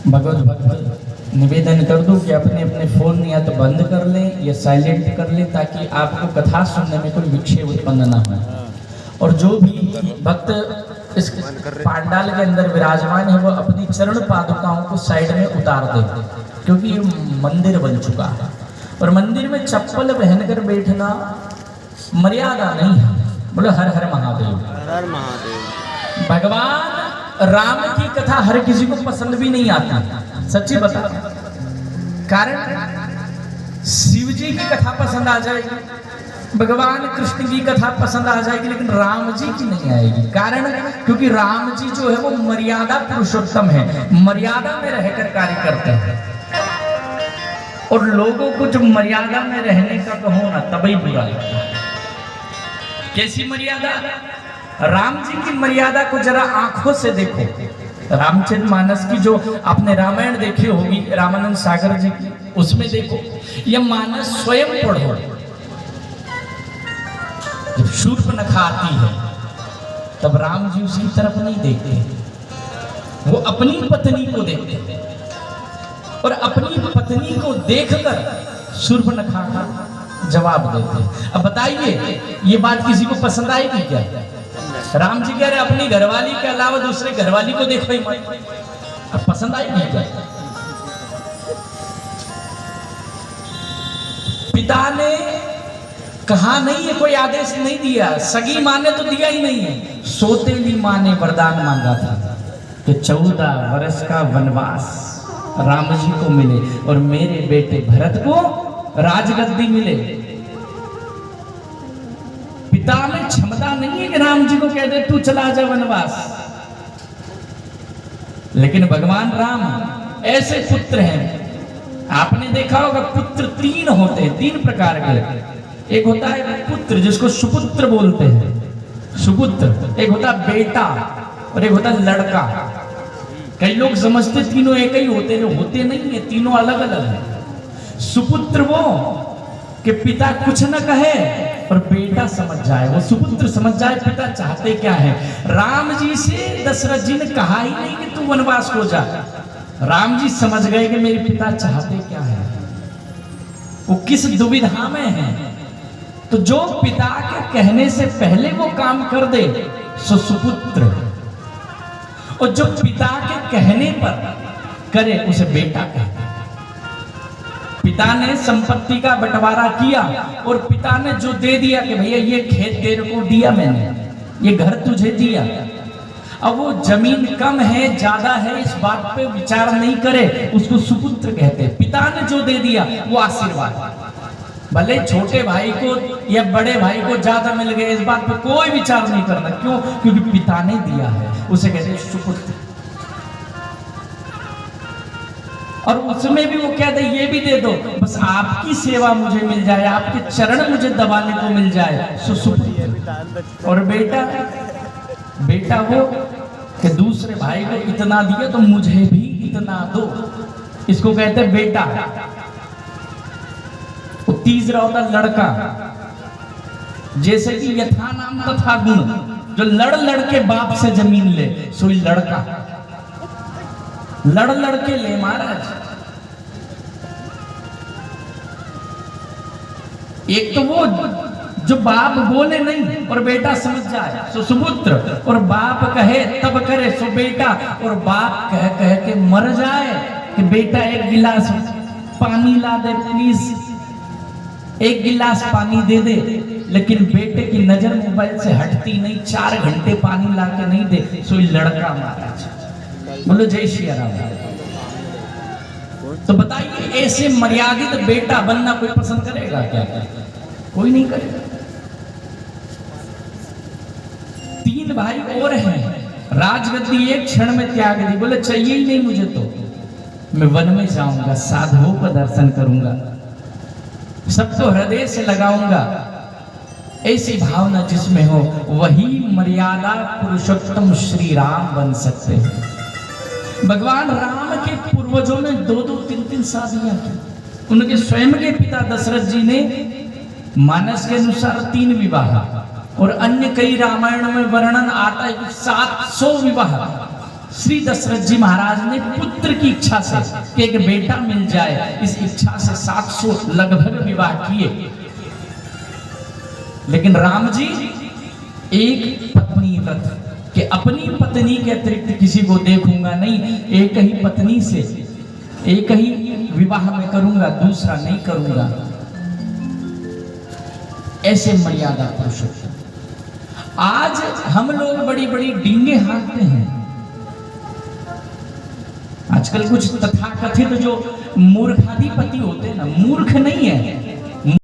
भगवत भक्त निवेदन कर दूं कि अपने अपने फोन या तो बंद कर लें या साइलेंट कर लें, ताकि आपको कथा सुनने में कोई विक्षेप उत्पन्न ना हो। और जो भी भक्त इस पांडाल के अंदर विराजमान है वो अपनी चरण पादुकाओं को साइड में उतार दे, क्योंकि ये मंदिर बन चुका है और मंदिर में चप्पल पहनकर बैठना मर्यादा नहीं है। बोलो हर हर महादेव। हर महादेव। भगवान राम की कथा हर किसी को पसंद भी नहीं आती, सच्ची बता। कारण शिव जी की कथा पसंद आ जाएगी, भगवान कृष्ण की कथा पसंद आ जाएगी, लेकिन राम जी की नहीं आएगी। कारण क्योंकि राम जी जो है वो मर्यादा पुरुषोत्तम है, मर्यादा में रहकर कार्य करते हैं। और लोगों को जो मर्यादा में रहने का कहो ना तभी बुरा लगता है। कैसी मर्यादा? राम जी की मर्यादा को जरा आंखों से देखो। रामचरितमानस की जो आपने रामायण देखी होगी रामानंद सागर जी की, उसमें देखो यह मानस स्वयं पढ़ो। जब शूर्पणखा आती है तब राम जी उसकी तरफ नहीं देखते, वो अपनी पत्नी को देखते और अपनी पत्नी को देखकर शूर्पणखा का जवाब देते। अब बताइए ये बात किसी को पसंद आएगी क्या? राम जी कह रहे अपनी घरवाली के अलावा दूसरे घरवाली को देखो ही मत, अब पसंद आएगी क्या? पिता ने कहा नहीं है, कोई आदेश नहीं दिया, सगी माँ ने तो दिया ही नहीं है, सौतेली माँ ने वरदान मांगा था कि 14 वर्ष का वनवास राम जी को मिले और मेरे बेटे भरत को राजगद्दी मिले। पिता में क्षमता नहीं है कि राम जी को कह दे तू चला जा वनवास, लेकिन भगवान राम ऐसे पुत्र हैं। आपने देखा होगा पुत्र 3 होते हैं, 3 प्रकार के। एक होता है पुत्र जिसको सुपुत्र बोलते हैं, सुपुत्र। एक होता है बेटा और एक होता है लड़का। कई लोग समझते तीनों एक ही होते हैं, होते नहीं है, तीनों अलग अलग है। सुपुत्र वो कि पिता कुछ न कहे और बेटा समझ जाए, वो सुपुत्र समझ जाए पिता चाहते क्या है। राम जी से दशरथ जी ने कहा ही नहीं कि तू वनवास हो जा, राम जी समझ गए कि मेरे पिता चाहते क्या है, वो किस दुविधा में है। तो जो पिता के कहने से पहले वो काम कर दे सो सुपुत्र, और जो पिता के कहने पर करे उसे बेटा कहते। पिता ने संपत्ति का बंटवारा किया और पिता ने जो दे दिया कि भैया ये खेत तेरे को दिया मैंने, ये घर तुझे दिया, अब वो जमीन कम है ज्यादा है इस बात पे विचार नहीं करे, उसको सुपुत्र कहते। पिता ने जो दे दिया वो आशीर्वाद। भले छोटे भाई को या बड़े भाई को ज्यादा मिल गए इस बात पे कोई विचार नहीं करना, क्यों? क्योंकि पिता ने दिया है, उसे कहते हैं सुपुत्र। और उसमें भी वो कहते ये भी दे दो, बस आपकी सेवा मुझे मिल जाए, आपके चरण मुझे दबाने को मिल जाए, सो सुपुत्र। और बेटा, बेटा वो कि दूसरे भाई को इतना दिया तो मुझे भी इतना दो, इसको कहते हैं बेटा। तीसरा होता लड़का, जैसे कि यथा नाम तथा गुण, जो लड़ लड़ के बाप से जमीन ले सो लड़का, लड़ लड़ के ले महाराज। एक तो वो जो बाप बोले नहीं और बेटा समझ जाए सो सुपुत्र, और बाप कहे तब करे सो बेटा, और बाप कह कह के मर जाए कि बेटा एक गिलास पानी ला दे प्लीज, एक गिलास पानी दे दे, लेकिन बेटे की नजर मोबाइल से हटती नहीं, 4 घंटे पानी ला के नहीं दे सो लड़का महाराज। बोलो जय श्री राम। तो बताइए ऐसे मर्यादित बेटा बनना कोई पसंद करेगा क्या? कोई नहीं करेगा। 3 भाई और हैं, राजगद्दी एक क्षण में त्याग दी, बोले चाहिए ही नहीं मुझे, तो मैं वन में जाऊंगा, साधुओं का दर्शन करूंगा, सबको हृदय से लगाऊंगा। ऐसी भावना जिसमें हो वही मर्यादा पुरुषोत्तम श्री राम बन सकते हैं। भगवान राम के पूर्वजों ने 2-2, 3-3 शादियां की। उनके स्वयं के पिता दशरथ जी ने मानस के अनुसार 3 विवाह, और अन्य कई रामायण में वर्णन आता है कि 700 विवाह श्री दशरथ जी महाराज ने पुत्र की इच्छा से कि एक बेटा मिल जाए, इस इच्छा से 700 लगभग विवाह किए। लेकिन राम जी एक पत्नी व्रत कि अपनी पत्नी के अतिरिक्त किसी को देखूंगा नहीं, एक ही पत्नी से एक ही विवाह में करूंगा, दूसरा नहीं करूंगा। ऐसे मर्यादा पुरुषोत्तम। आज हम लोग बड़ी बड़ी डींगे हाँकते हैं। आजकल कुछ तथाकथित जो मूर्खाधिपति होते हैं ना, मूर्ख नहीं है,